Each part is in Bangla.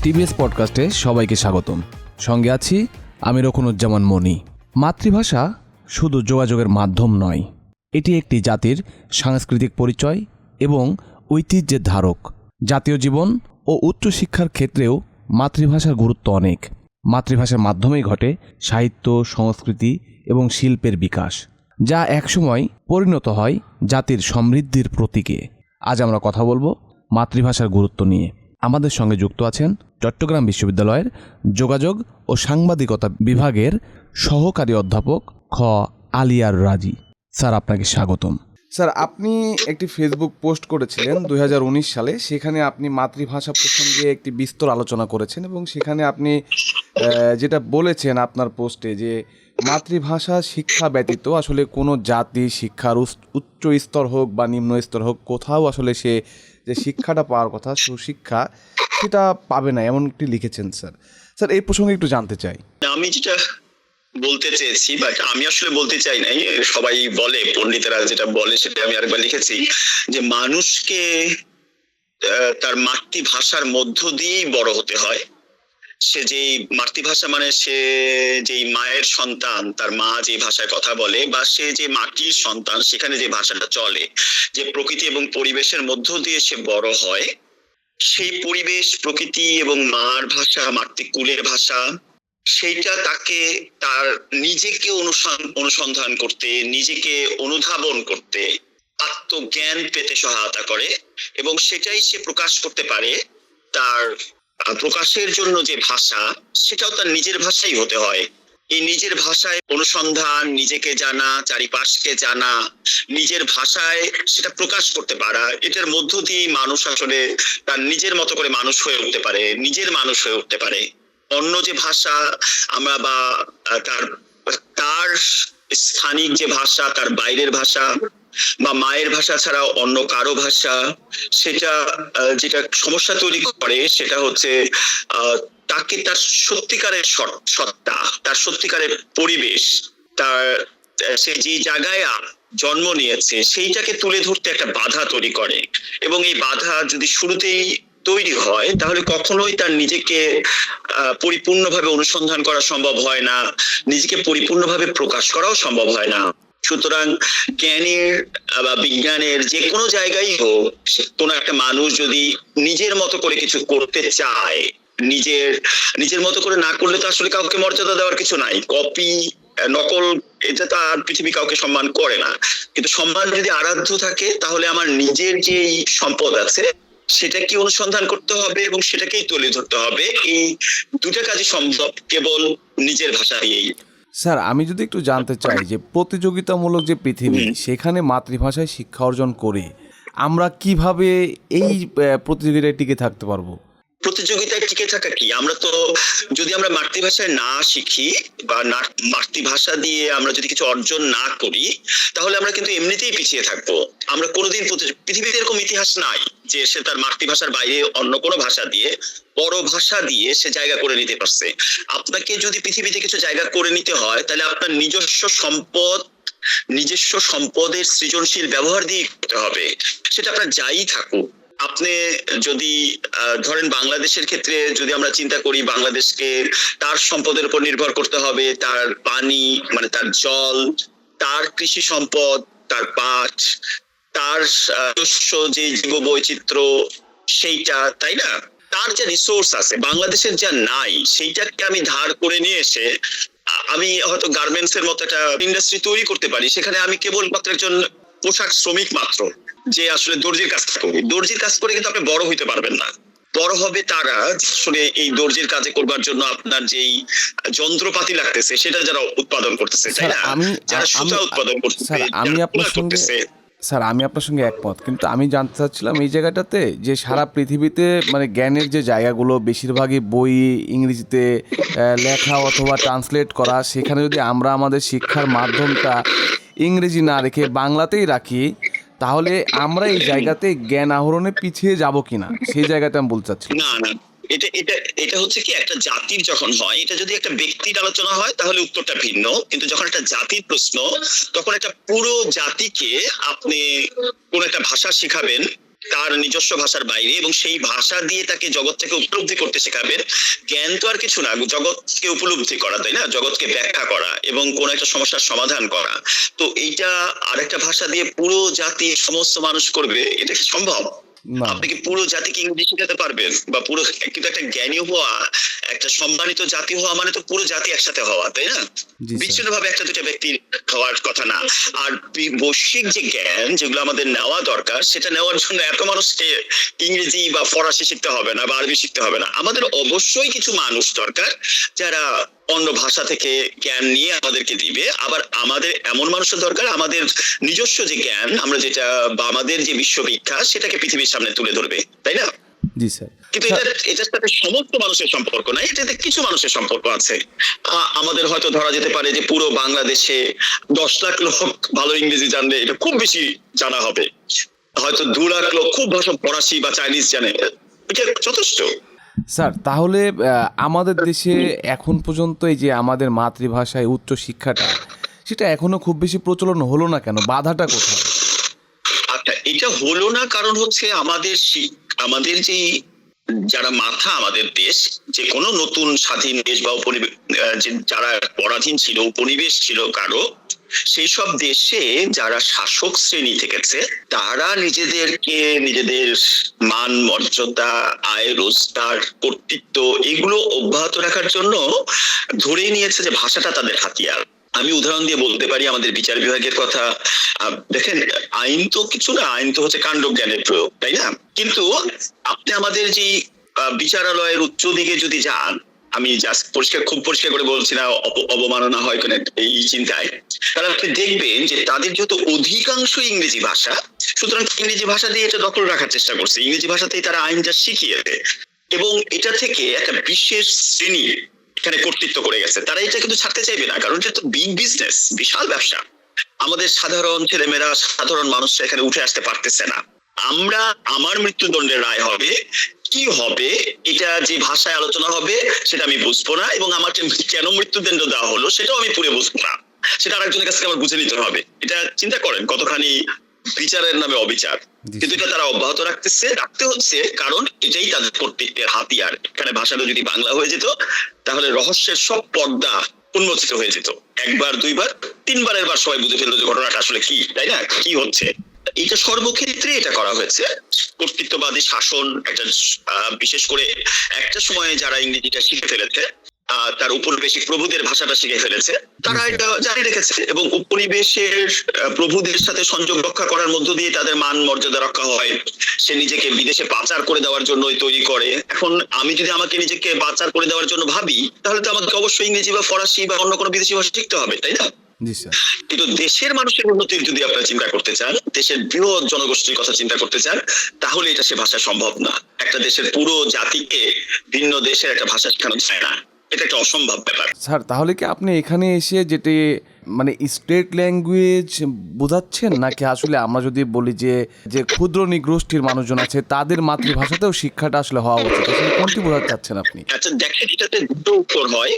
টিভিএস পডকাস্টে সবাইকে স্বাগতম। সঙ্গে আছি আমি রকুনুজ্জামান মনি। মাতৃভাষা শুধু যোগাযোগের মাধ্যম নয়, এটি একটি জাতির সাংস্কৃতিক পরিচয় এবং ঐতিহ্যের ধারক। জাতীয় জীবন ও উচ্চশিক্ষার ক্ষেত্রেও মাতৃভাষার গুরুত্ব অনেক। মাতৃভাষার মাধ্যমেই ঘটে সাহিত্য, সংস্কৃতি এবং শিল্পের বিকাশ, যা একসময় পরিণত হয় জাতির সমৃদ্ধির প্রতীকে। আজ আমরা কথা বলবো মাতৃভাষার গুরুত্ব নিয়ে। আমাদের সঙ্গে যুক্ত আছেন চট্টগ্রাম বিশ্ববিদ্যালয়ের যোগাযোগ ও সাংবাদিকতা বিভাগের সহকারী অধ্যাপক খ আলিয়ার রাজি। স্যার, আপনাকে স্বাগতম। স্যার, আপনি একটি ফেসবুক পোস্ট করেছিলেন 2019 সালে। সেখানে আপনি মাতৃভাষা প্রসঙ্গে একটি বিস্তর আলোচনা করেছেন এবং সেখানে আপনি যেটা বলেছেন আপনার পোস্টে, যে মাতৃভাষা শিক্ষা ব্যতীত আসলে কোনো জাতি শিক্ষার উচ্চ স্তর হোক বা নিম্ন স্তর হোক, কোথাও আসলে সে যে শিক্ষাটা পাওয়ার কথা, সুশিক্ষা, সেটা পাবে না, এমনটি লিখেছেন। স্যার এই প্রসঙ্গে একটু জানতে চাই। আমি যেটা বলতে চেয়েছি, বাট আমি আসলে বলতে চাই নাই, সবাই বলে, পণ্ডিতেরা যেটা বলে সেটা আমি আরেকবার লিখেছি, যে মানুষকে তার মাতৃভাষার মধ্য দিয়েই বড় হতে হয়। সে যেই মাতৃভাষা মানে সে যেই মায়ের সন্তান, তার মা যে ভাষায় কথা বলে, বা সে যে মাটির সন্তান, সেখানে যে ভাষাটা চলে, যে প্রকৃতি এবং পরিবেশের মধ্য দিয়ে সে বড় হয়, সেই পরিবেশ, প্রকৃতি এবং মার ভাষা, মাতৃকুলের ভাষা, সেইটা তাকে তার নিজেকে অনুসন্ধান করতে, নিজেকে অনুধাবন করতে, আত্মজ্ঞান পেতে সহায়তা করে, এবং সেটাই সে প্রকাশ করতে পারে। তার প্রকাশের জন্য যে ভাষা, সেটাও তার নিজের ভাষাই হতে হয়। এই নিজের ভাষায় অনুসন্ধান, নিজেকে জানা, চারিপাশকে জানা, নিজের ভাষায় সেটা প্রকাশ করতে পারা, এটার মধ্য দিয়ে মানুষ আসলে তার নিজের মতো করে মানুষ হয়ে উঠতে পারে, নিজের মানুষ হয়ে উঠতে পারে। অন্য যে ভাষা আমরা, বা তার স্থানিক যে ভাষা, তার বাইরের ভাষা বা মায়ের ভাষা ছাড়া অন্য কারো ভাষা, সেটা যেটা সমস্যা তৈরি করে সেটা হচ্ছে তাকে তার সত্যিকারের সত্তা, তার সত্যিকারের পরিবেশ, তার সে যে জায়গায় জন্ম নিয়েছে সেইটাকে তুলে ধরতে একটা বাধা তৈরি করে। এবং এই বাধা যদি শুরুতেই তৈরি হয়, তাহলে কখনোই তার নিজেকে পরিপূর্ণভাবে অনুসন্ধান করা সম্ভব হয় না, নিজেকে পরিপূর্ণভাবে প্রকাশ করাও সম্ভব হয় না। সুতরাং জ্ঞানের বা বিজ্ঞানের যে কোনো জায়গায় হোক, কোনো একটা মানুষ যদি নিজের মতো করে কিছু করতে চায়, নিজের মতো করে না করলে তো আসলে কাউকে মর্যাদা দেওয়ার কিছু নাই। কপি, নকল, এটা তো আর পৃথিবী কাউকে সম্মান করে না। কিন্তু সম্মান যদি আরাধ্য থাকে, তাহলে আমার নিজের যে সম্পদ আছে সেটাকে অনুসন্ধান করতে হবে এবং সেটাকেই তুলে ধরতে হবে। এই দুটা কাজই সম্ভব কেবল নিজের ভাষা দিয়েই। স্যার, আমি যদি একটু জানতে চাই, যে প্রতিযোগিতামূলক যে পৃথিবী, সেখানে মাতৃভাষায় শিক্ষা অর্জন করে আমরা কিভাবে এই প্রতিযোগিতায় টিকে থাকতে পারবো? প্রতিযোগিতায় টিকে থাকা কি, আমরা তো যদি আমরা মাতৃভাষায় না শিখি বা মাতৃভাষা দিয়ে আমরা যদি কিছু অর্জন না করি, তাহলে আমরা কিন্তু এমনিতেই পিছিয়ে থাকবো। আমরা কোনোদিন পৃথিবীতে এরকম ইতিহাস নাই যে সে তার মাতৃভাষার বাইরে অন্য কোনো ভাষা দিয়ে, বড় ভাষা দিয়ে সে জায়গা করে নিতে পারছে। আপনাকে যদি পৃথিবীতে কিছু জায়গা করে নিতে হয়, তাহলে আপনার নিজস্ব সম্পদের সৃজনশীল ব্যবহার দিয়ে করতে হবে, সেটা আপনার যাই থাকুক। আপনি যদি ধরেন বাংলাদেশের ক্ষেত্রে যদি আমরা চিন্তা করি, বাংলাদেশকে তার সম্পদের উপর নির্ভর করতে হবে, তার পানি মানে তার জল, তার কৃষি সম্পদ, তার পাট, তার যে জীব বৈচিত্র্য, সেইটা, তাই না? তার যে রিসোর্স আছে বাংলাদেশের যা নাই, সেইটাকে আমি ধার করে নিয়ে এসে আমি হয়তো গার্মেন্টস এর মতো একটা ইন্ডাস্ট্রি তৈরি করতে পারি। সেখানে আমি কেবলমাত্র একজন পোশাক শ্রমিক মাত্র, যে আসলে দর্জির কাজ করে, কিন্তু আপনি বড় হইতে পারবেন না। বড় হবে তারা আসলে এই দর্জির কাজে করবার জন্য আপনার যেই যন্ত্রপাতি লাগতেছে সেটা যারা উৎপাদন করতেছে, তাই না? যারা সুতা উৎপাদন করতেছে, স্যার, আমি আপনার সঙ্গে একমত, কিন্তু আমি জানতে চাচ্ছিলাম এই জায়গাটাতে, যে সারা পৃথিবীতে মানে জ্ঞানের যে জায়গাগুলো বেশিরভাগই বই ইংরেজিতে লেখা অথবা ট্রান্সলেট করা, সেখানে যদি আমরা আমাদের শিক্ষার মাধ্যমটা ইংরেজি না রেখে বাংলাতেই রাখি, তাহলে আমরা এই জায়গাতে জ্ঞান আহরণে পিছিয়ে যাব কিনা, সেই জায়গাতে আমি বলতে চাচ্ছি। না, এটা হচ্ছে কি, একটা জাতির যখন হয়, এটা যদি একটা ব্যক্তির আলোচনা হয় তাহলে উত্তরটা ভিন্ন, কিন্তু যখন একটা জাতির প্রশ্ন, তখন একটা পুরো জাতিকে আপনি কোন একটা ভাষা শিখাবেন, তার নিজস্ব ভাষার বাইরে, এবং সেই ভাষা দিয়ে তাকে জগৎটাকে উপলব্ধি করতে শেখাবেন। জ্ঞান তো আর কিছু না, জগৎকে উপলব্ধি করা, তাই না, জগৎকে ব্যাখ্যা করা এবং কোন একটা সমস্যার সমাধান করা। তো এইটা আরেকটা ভাষা দিয়ে পুরো জাতি সমস্ত মানুষ করবে, এটা কি সম্ভব? না। আপনি কি পুরো জাতিকে ইংরেজি শেখাতে পারবেন? বা পুরো, কিন্তু একটা জ্ঞানী হওয়া, একটা সম্মানিত জাতি হওয়া মানে তো পুরো জাতি একসাথে হওয়া, তাই না? জি স্যার। বিচ্ছিন্ন ভাবে একটা দুটা ব্যক্তির হওয়ার কথা না। আর বৈশ্বিক যে জ্ঞান যেগুলো আমাদের নেওয়া দরকার, সেটা নেওয়ার জন্য এত মানুষকে ইংরেজি বা ফরাসি শিখতে হবে না বা আরবি শিখতে হবে না। আমাদের অবশ্যই কিছু মানুষ দরকার যারা অন্য ভাষা থেকে জ্ঞান নিয়ে আমাদেরকে দিবে। আবার আমাদের এমন মানুষের দরকার আমাদের নিজস্ব যে জ্ঞান, আমরা যেটা বা আমাদের যে বিশ্ববিখ্যাত, সেটাকে পৃথিবীর সামনে তুলে ধরবে, তাই না? জি স্যার। কিন্তু এটার সাথে সমস্ত মানুষের সম্পর্ক নাই, এটাতে কিছু মানুষের সম্পর্ক আছে। আমাদের হয়তো ধরা যেতে পারে যে পুরো বাংলাদেশে 10 লাখ লোক ভালো ইংরেজি জানলে এটা খুব বেশি জানা হবে, হয়তো 2 লাখ লোক খুব ভাষা ফরাসি বা চাইনিজ জানে, এটা যথেষ্ট। স্যার তাহলে আমাদের দেশে এখন পর্যন্ত এই যে আমাদের মাতৃভাষায় উচ্চ শিক্ষাটা, সেটা এখনো খুব বেশি প্রচলন হলো না কেন? বাধাটা কোথায়? আচ্ছা, এটা হলো না কারণ হচ্ছে আমাদের যে যারা মাথা, আমাদের দেশ যে কোনো নতুন স্বাধীন দেশ বা যারা পরাধীন ছিল, উপনিবেশ ছিল কারো, সেই সব দেশে যারা শাসক শ্রেণী থেকেছে, তারা নিজেদেরকে নিজেদের মান মর্যাদা, আয় রোজগার, কর্তৃত্ব এগুলো অব্যাহত রাখার জন্য ধরেই নিয়েছে যে ভাষাটা তাদের হাতিয়ার। আমি উদাহরণ দিয়ে বলতে পারি আমাদের বিচার বিভাগের কথা। দেখেন, আইন তো কিছু না, আইন তো হচ্ছে কাণ্ডজ্ঞানের প্রয়োগ, তাই না? কিন্তু আপনি আমাদের যে বিচারালয়ের উচ্চ দিকে যদি যান, আমি জাস্ট খুব পরিষ্কার করে বলছি না, অবমাননা হয় কেন এই চিন্তায়, তাহলে আপনি দেখবেন যে তাদের যেহেতু অধিকাংশ ইংরেজি ভাষা, সুতরাং ইংরেজি ভাষা দিয়ে এটা দখল রাখার চেষ্টা করছে, ইংরেজি ভাষাতেই তারা আইনটা শিখিয়েছে, এবং এটা থেকে একটা বিশেষ শ্রেণী এখানে কর্তৃত্ব করে গেছে। তারা এটা কিন্তু ছাড়তে চাইবে না, কারণ এটা তো বিগ বিজনেস, বিশাল ব্যবসা। আমাদের সাধারণ ছেলেমেয়েরা, সাধারণ মানুষরা এখানে উঠে আসতে পারতেছে না। আমার মৃত্যুদণ্ডের রায় হবে, কি হবে, এটা যে ভাষায় আলোচনা হবে সেটা আমি বুঝবো না, এবং আমার কেন মৃত্যুদণ্ড দেওয়া হলো সেটাও আমি পুরো বুঝবো না, সেটা আরেকজনের কাছে আমার বুঝে নিতে হবে। এটা চিন্তা করেন কতখানি বিচারের নামে অবিচার। কিন্তু এটা তারা অব্যাহত রাখতে হচ্ছে, কারণ এটাই তাদের কর্তৃত্বের হাতিয়ার। এখানে ভাষাটা যদি বাংলা হয়ে যেত, তাহলে রহস্যের সব পর্দা উন্মোচিত হয়ে যেত। একবার, দুইবার, তিনবারের বার সবাই বুঝে ফেলতো যে ঘটনাটা আসলে কি, তাই না, কি হচ্ছে। এটা সর্বক্ষেত্রে এটা করা হয়েছে। কর্তৃত্ববাদী শাসন একটা, বিশেষ করে একটা সময়ে যারা ইংরেজিটা শিখে ফেলেছে, তার উপনিবেশিক প্রভুদের ভাষাটা শিখে ফেলেছে, তারা এটা জারি রেখেছে, এবং উপনিবেশের প্রভুদের সাথে সংযোগ রক্ষা করার মধ্য দিয়ে তাদের মান মর্যাদা রক্ষা হয়। সে নিজেকে বিদেশে পাচার করে দেওয়ার জন্যই তৈরি করে। এখন আমি যদি আমাকে নিজেকে পাচার করে দেওয়ার জন্য ভাবি, তাহলে তো আমাকে অবশ্যই ইংরেজি বা ফরাসি বা অন্য কোনো বিদেশি ভাষা শিখতে হবে, তাই না? জি স্যার। কিন্তু দেশের মানুষের উন্নতির যদি আপনারা চিন্তা করতে চান, দেশের বৃহৎ জনগোষ্ঠীর কথা চিন্তা করতে চান, তাহলে এটা সে ভাষা সম্ভব না। একটা দেশের পুরো জাতিকে ভিন্ন দেশের একটা ভাষা শেখানো যায় না, এটা একটা অসম্ভব ব্যাপার। স্যার তাহলে কি আপনি এখানে এসে যেটি মানে স্টেট ল্যাঙ্গুয়েজ বোঝাচ্ছেন, নাকি আসলে আমরা যদি বলি যে যে ক্ষুদ্র নিগোষ্ঠীর মানুষজন আছে তাদের মাতৃভাষাতেও শিক্ষাটা আসলে হওয়া উচিত, আসলে কোনটি বোঝাতে চাচ্ছেন আপনি? আচ্ছা দেখেন, এটাতে দুটো উত্তর হয়,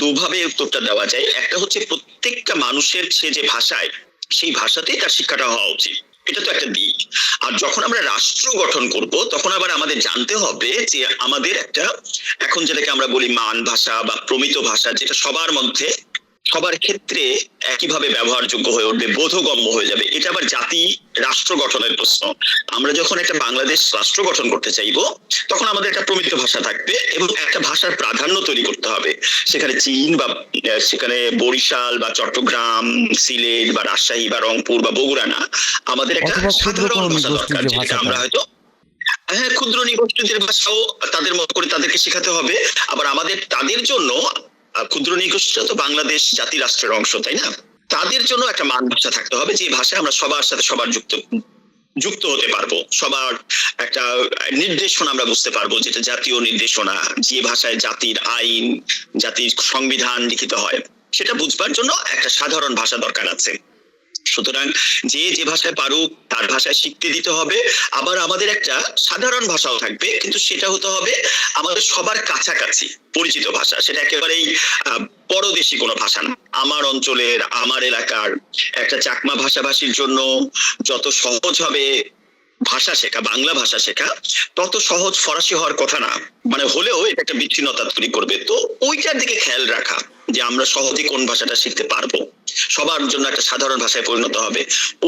দুভাবে উত্তরটা দেওয়া যায়। একটা হচ্ছে প্রত্যেকটা মানুষের সে যে ভাষায়, সেই ভাষাতেই তার শিক্ষাটা হওয়া উচিত, এটা তো একটা দিক। আর যখন আমরা রাষ্ট্র গঠন করব, তখন আবার আমাদের জানতে হবে যে আমাদের একটা, এখন যেটাকে আমরা বলি মান ভাষা বা প্রমিত ভাষা, যেটা সবার মধ্যে, সবার ক্ষেত্রে একইভাবে ব্যবহারযোগ্য হয়ে উঠবে, বোধগম্য হয়ে যাবে। এটা আবার জাতি রাষ্ট্র গঠনের প্রশ্ন। আমরা যখন একটা বাংলাদেশ রাষ্ট্র গঠন করতে চাইবো, তখন আমাদের একটা প্রমিত ভাষা থাকবে, এবং একটা ভাষার প্রাধান্য তৈরি করতে হবে। সেখানে চীন বা সেখানে বরিশাল বা চট্টগ্রাম, সিলেট বা রাজশাহী বা রংপুর বা বগুড়া না, আমাদের একটা অথবা ক্ষুদ্র সাধারণ কোনো ভাষা নিগোষ্ঠীর দরকার, যে যেটাকে আমরা ভাষাটা। হয়তো, হ্যাঁ, ক্ষুদ্র নিগোষ্ঠীদের ভাষাও তাদের মতো করে তাদেরকে শেখাতে হবে। আবার আমাদের তাদের জন্য, ক্ষুদ্র নিগোষ্ঠীরা তো বাংলাদেশ জাতি রাষ্ট্রের অংশ, তাই না? তাদের জন্য একটা মান ভাষা থাকতে হবে, যে ভাষায় আমরা সবার সাথে সবার যুক্ত হতে পারবো, সবার একটা নির্দেশনা আমরা বুঝতে পারবো, যেটা জাতীয় নির্দেশনা, যে ভাষায় জাতির আইন, জাতির সংবিধান লিখিত হয়, সেটা বুঝবার জন্য একটা সাধারণ ভাষা দরকার আছে। সুতরাং যে ভাষায় পারুক তার ভাষায় শিখতে দিতে হবে। আবার আমাদের একটা সাধারণ ভাষাও থাকবে, কিন্তু সেটা হতে হবে আমাদের সবার কাছাকাছি পরিচিত ভাষা, সেটা একেবারেই পরদেশি কোনো ভাষা না। আমার অঞ্চলের, আমার এলাকার একটা চাকমা ভাষাভাষীর জন্য যত সহজ হবে ভাষা শেখা, বাংলা ভাষা শেখা তত সহজ ফরাসি হওয়ার কথা না, মানে হলেও এটা একটা বিচ্ছিন্নতা তৈরি করবে। তো ওইটার দিকে খেয়াল রাখা যে আমরা সহজে কোন ভাষাটা শিখতে পারবো, সবার জন্য একটা সাধারণ ভাষায় পরিণত হবে,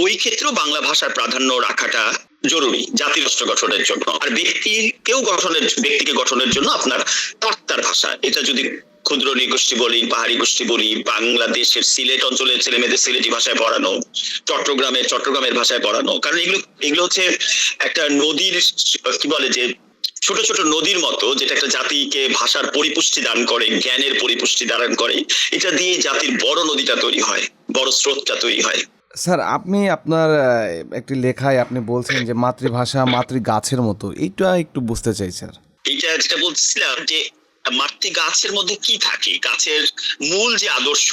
ওই ক্ষেত্রেও বাংলা ভাষার প্রাধান্য রাখাটা জরুরি জাতি রাষ্ট্র গঠনের জন্য। আর ব্যক্তিকে গঠনের জন্য আপনার তার ভাষা, এটা যদি ক্ষুদ্র নৃগোষ্ঠী বলি, পাহাড়ি গোষ্ঠী বলি, বাংলাদেশের সিলেট অঞ্চলের ছেলে মেয়েদের সিলেটি ভাষায় পড়ানো, চট্টগ্রামের ভাষায় পড়ানো, কারণ এগুলো হচ্ছে একটা নদীর কি বলে যে ছোট ছোট নদীর মতো, যেটা একটা জাতিকে ভাষার পরিপুষ্টি দান করে, জ্ঞানের পরিপুষ্টি দান করে। এটা দিয়ে জাতির বড় নদীটা তৈরি হয়, বড় স্রোতটা তৈরি হয়। স্যার, আপনি আপনার একটি লেখায় আপনি বলছেন যে মাতৃভাষা মাতৃগাছের মতো, এইটা একটু বুঝতে চাই স্যার। এইটা যেটা বলছিলাম যে মাতৃ গাছের মধ্যে কি থাকে, গাছের মূল যে আদর্শ,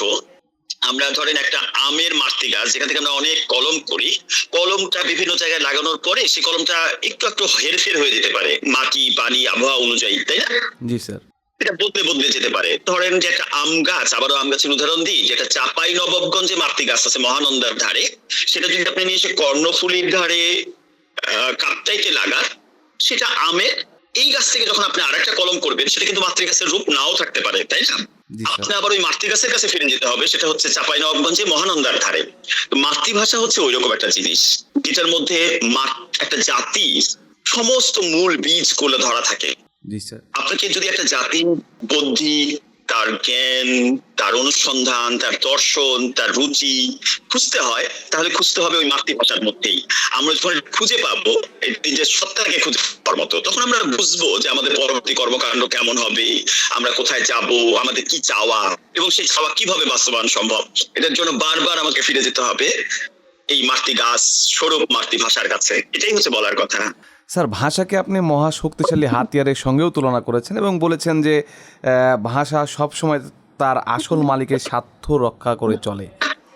আমরা ধরেন একটা আমের মাতৃ গাছ, যেখান থেকে আমরা অনেক কলম করি, কলমটা বিভিন্ন জায়গায় লাগানোর পরে সেই কলমটা একটু হেরফের হয়ে যেতে পারে মাটি, পানি, আবহাওয়া অনুযায়ী, তাই না? জি স্যার। এটা বদলে যেতে পারে। ধরেন যে একটা আম গাছ, আবারও আম গাছের উদাহরণ দিই, যেটা চাপাই নবাবগঞ্জে মাতৃ গাছ আছে মহানন্দার ধারে, সেটা যদি আপনি নিয়ে এসে কর্ণফুলীর ধারে কাপ্তাইতে লাগান, সেটা আমের, এই গাছ থেকে যখন আপনি আরেকটা কলম করবেন, সেটা কিন্তু মাতৃগাছের রূপ নাও থাকতে পারে, তাই না? আপনি আবার ওই মাতৃগাছের কাছে ফিরে যেতে হবে, সেটা হচ্ছে চাপাই নবাবগঞ্জে মহানন্দার ধারে। মাতৃভাষা হচ্ছে ওইরকম একটা জিনিস, যেটার মধ্যে একটা জাতির সমস্ত মূল বীজ গুলো ধরা থাকে। জি স্যার। আপনাকে যদি একটা জাতির বুদ্ধি, তার জ্ঞান, তার অনুসন্ধান, তার দর্শন, তার রুচি খুঁজতে হয়, তাহলে খুঁজতে হবে ওই মাতৃভাষার মধ্যেই। আমরা যখন খুঁজে পাবো নিজের সত্তাকে খুঁজে পাওয়ার মতো, তখন আমরা বুঝবো যে আমাদের পরবর্তী কর্মকাণ্ড কেমন হবে, আমরা কোথায় যাব, আমাদের কি চাওয়া, এবং সেই চাওয়া কিভাবে বাস্তবায়ন সম্ভব। এটার জন্য বারবার আমাকে ফিরে যেতে হবে এই মাতৃগাছ স্বরূপ মাতৃভাষার কাছে। এটাই হচ্ছে বলার কথা। স্যার, ভাষাকে আপনি মহা শক্তিশালী হাতিয়ারের সঙ্গেও তুলনা করেছেন এবং বলেছেন যে ভাষা সবসময় তার আসল মালিকের স্বার্থ রক্ষা করে চলে।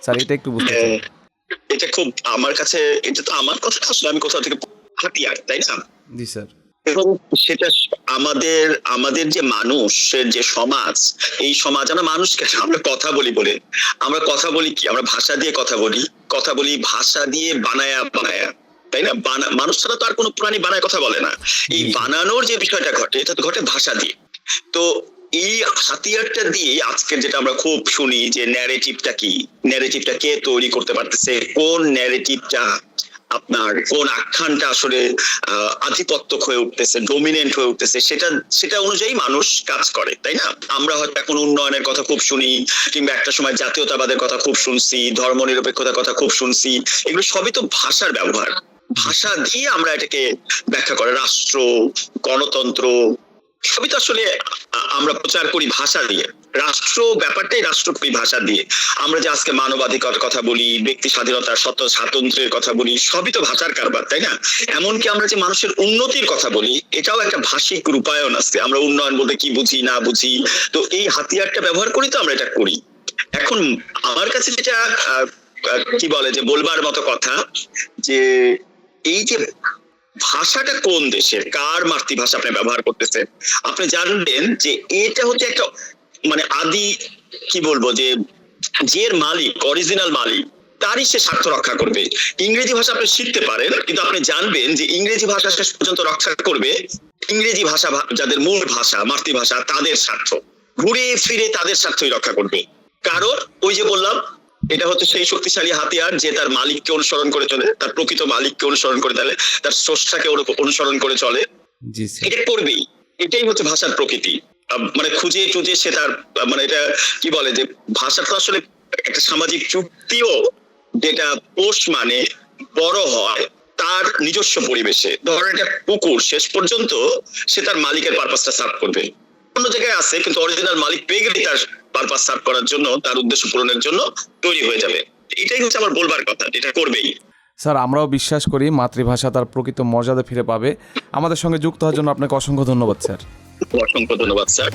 স্যার, এটা একটু বুঝতে চাই। এটা খুব আমার কাছে, এটা তো আমার কথা আসলে আমি কোথা থেকে হাতিয়ার, তাই না? জি স্যার। এবং সেটা আমাদের যে মানুষের যে সমাজ, এই সমাজ, আমরা মানুষ কেন, আমরা কথা বলি বলে, আমরা কথা বলি কি, আমরা ভাষা দিয়ে কথা বলি ভাষা দিয়ে বানায়া, তাই না? মানুষ ছাড়া তো আর কোনো প্রাণী বানায় কথা বলে না। এই বানানোর যে বিষয়টা ঘটে, এটা তো ঘটে ভাষা দিয়ে। তো এই হাতিয়ারটা দিয়ে আজকে যেটা আমরা খুব শুনি যে ন্যারেটিভটা কে তৈরি করতে পারতেছে, কোন ন্যারেটিভটা আপনার, কোন আখ্যানটা আসলে আধিপত্য হয়ে উঠতেছে, ডমিনেন্ট হয়ে উঠতেছে, সেটা অনুযায়ী মানুষ কাজ করে, তাই না? আমরা হয়তো এখন উন্নয়নের কথা খুব শুনি, কিংবা একটা সময় জাতীয়তাবাদের কথা খুব শুনছি, ধর্মনিরপেক্ষতার কথা খুব শুনছি। এগুলো সবই তো ভাষার ব্যবহার। ভাষা দিয়ে আমরা এটাকে ব্যাখ্যা করে, রাষ্ট্র, গণতন্ত্র সবই তো আসলে আমরা প্রচার করি ভাষা দিয়ে। রাষ্ট্র ব্যাপারটাই রাষ্ট্র করি ভাষা দিয়ে। আমরা যে আজকে মানবাধিকার কথা বলি, ব্যক্তি স্বাধীনতার স্বাতন্ত্র্যের কথা বলি, সবই তো ভাষার কারবার, তাই না? এমনকি আমরা যে মানুষের উন্নতির কথা বলি, এটাও একটা ভাষিক রূপায়ণ আছে। আমরা উন্নয়ন বলতে কি বুঝি না বুঝি, তো এই হাতিয়ারটা ব্যবহার করি, তো আমরা এটা করি। এখন আমার কাছে যেটা কি বলে যে বলবার মতো কথা, যে এই যে ভাষাটা কোন দেশের, কার মাতৃভাষা আপনি ব্যবহার করতেছেন, আপনি জানবেন যে এটা হচ্ছে একটা মানে আদি কি বলবো, যে মালিক, অরিজিনাল মালিক, তারই সে স্বার্থ রক্ষা করবে। ইংরেজি ভাষা আপনি শিখতে পারেন, কিন্তু আপনি জানবেন যে ইংরেজি ভাষা শেষ পর্যন্ত রক্ষা করবে ইংরেজি ভাষা, যাদের মূল ভাষা মাতৃভাষা, তাদের স্বার্থ, ঘুরে ফিরে তাদের স্বার্থই রক্ষা করবে। কারণ ওই যে বললাম, এটা হচ্ছে সেই শক্তিশালী হাতিয়ার যে তার মালিককে অনুসরণ করে চলে, তার প্রকৃত মালিককে অনুসরণ করে চলে, তার স্রষ্টাকে অনুসরণ করে চলে। এটা করবেই, এটাই হচ্ছে ভাষার প্রকৃতি। মানে খুঁজে টুজে সে তার মানে এটা কি বলে যে ভাষা তো আসলে একটা সামাজিক চুক্তিও, যেটা পোষ মানে বড় হয় তার নিজস্ব পরিবেশে। ধরেন একটা কুকুর শেষ পর্যন্ত সে তার মালিকের পারপাসটা সার্ভ করবে, অন্য জায়গায় আছে, কিন্তু অরিজিনাল মালিক পেয়ে গেলে তার পারপাস সার্ভ করার জন্য, তার উদ্দেশ্য পূরণের জন্য তৈরি হয়ে যাবে। এটাই হচ্ছে আমার বলবার কথা, এটা করবেই। স্যার, আমরাও বিশ্বাস করি মাতৃভাষা তার প্রকৃত মর্যাদা ফিরে পাবে। আমাদের সঙ্গে যুক্ত হওয়ার জন্য আপনাকে অসংখ্য ধন্যবাদ স্যার। অসংখ্য ধন্যবাদ স্যার।